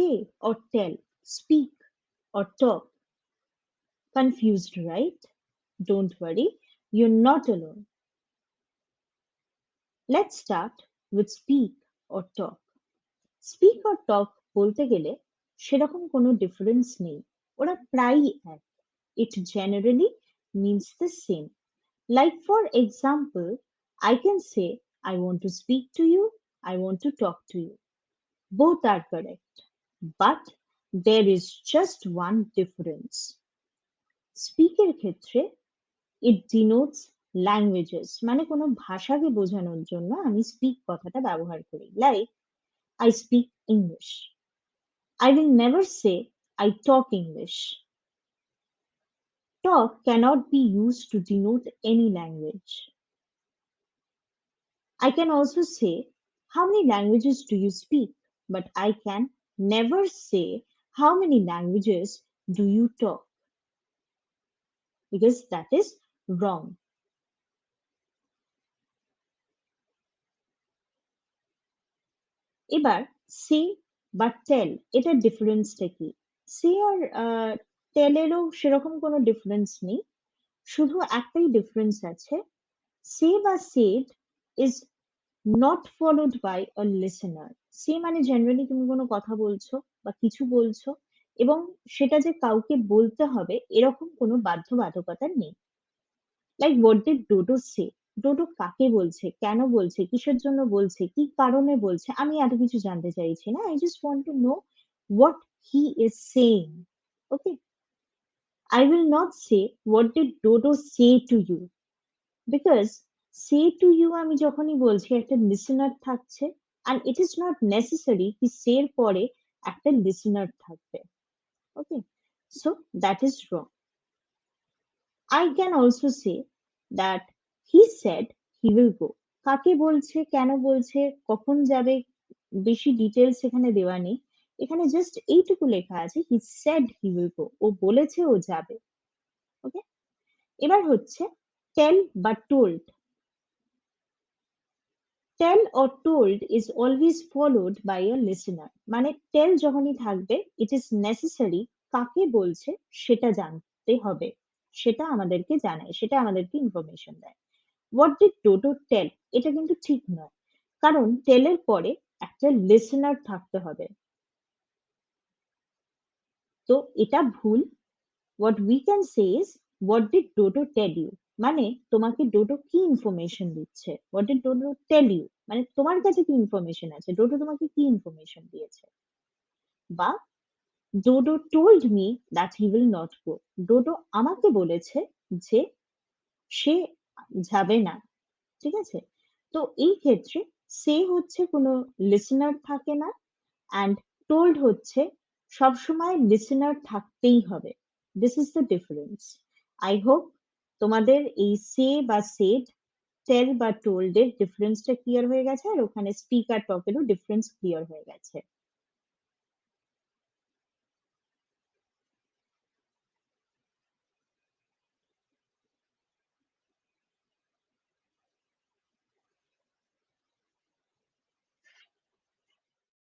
say or tell, speak or talk. Confused, right? Don't worry, you're not alone. Let's start with speak or talk. Speak or talk বলতে গেলে সেরকম কোনো difference নেই, ওরা প্রায়ই এক। It generally means the same. Like for example, I can say I want to speak to you, I want to talk to you. Both are correct, but there is just one difference. স্পিকের ক্ষেত্রে it denotes languages, মানে কোনো ভাষাকে বোঝানোর জন্য আমি speak কথাটা ব্যবহার করি। Like I speak English. I will never say I talk English. Talk cannot be used to denote any language. I can also say, how many languages do you speak? But I can never say, how many languages do you talk? Because that is wrong. এবার সে বা টেল, এটার ডিফারেন্সটা কি? সে আর টেলেরও সেরকম কোনো difference নেই, শুধু একটাই ডিফারেন্স আছে। সে বা said is not followed by a listener. Say মানে জেনারেলি তুমি কোনো কথা বলছো বা কিছু বলছো এবং সেটা যে কাউকে বলতে হবে এরকম কোনো বাধ্যবাধকতা নেই। লাইক হোয়াট ডিড ডোডো সে? ডোডো কাকে বলছে, কেন বলছে, কিসের জন্য বলছে, কি কারণে বলছে, আমি এত কিছু জানতে চাইছি না। I just want to know what he is saying. Okay, I will not say what did Dodo say to you, because say to you আমি যখনই বলছি একটা লিসেনার থাকছে, and it is not necessary কি সের পরে একটা লিসেনার থাকবে। Okay, so that is wrong. I can also say that he said he will go. কাকে বলছে, কেন বলছে, কখন যাবে, বেশি ডিটেলস এখানে দেওয়া নেই। এখানে জাস্ট এইটুকু লেখা আছে he said he will go, ও বলেছে ও যাবে। ওকে, এবার হচ্ছে টেল বা told. Tell or told is always followed by a listener, মানে টেল যখনই থাকবে it is necessary কাকে বলছে সেটা জানতে হবে, সেটা আমাদেরকে জানায়, সেটা আমাদেরকে ইনফরমেশন দেয়। হোয়াট ডিড ডোডো টেল, এটা কিন্তু ঠিক নয়, কারণ টেলের পরে একটা লিসেনার থাকতে হবে, তো এটা ভুল। What we can say is what did Dodo tell you, মানে তোমাকে ডোডো কি ইনফরমেশন দিচ্ছে। What did Dodo tell you মানে তোমার কাছে কি ইনফরমেশন আছে, ডোডো তোমাকে কি ইনফরমেশন দিয়েছে। বা Dodo told me that he will not go, Dodo আমাকে বলেছে যে সে যাবে না। ঠিক আছে, তো এই ক্ষেত্রে সে হচ্ছে কোনো লিসেনার থাকে না, অ্যান্ড টোল্ড হচ্ছে সবসময় লিসেনার থাকতেই হবে। This is the difference. I hope তোমাদের এই সে বা সেড, টেল বা টোল্ড এর ডিফারেন্সটা ক্লিয়ার হয়ে গেছে, আর ওখানে স্পিক আর টকেরও ডিফারেন্স ক্লিয়ার হয়ে গেছে।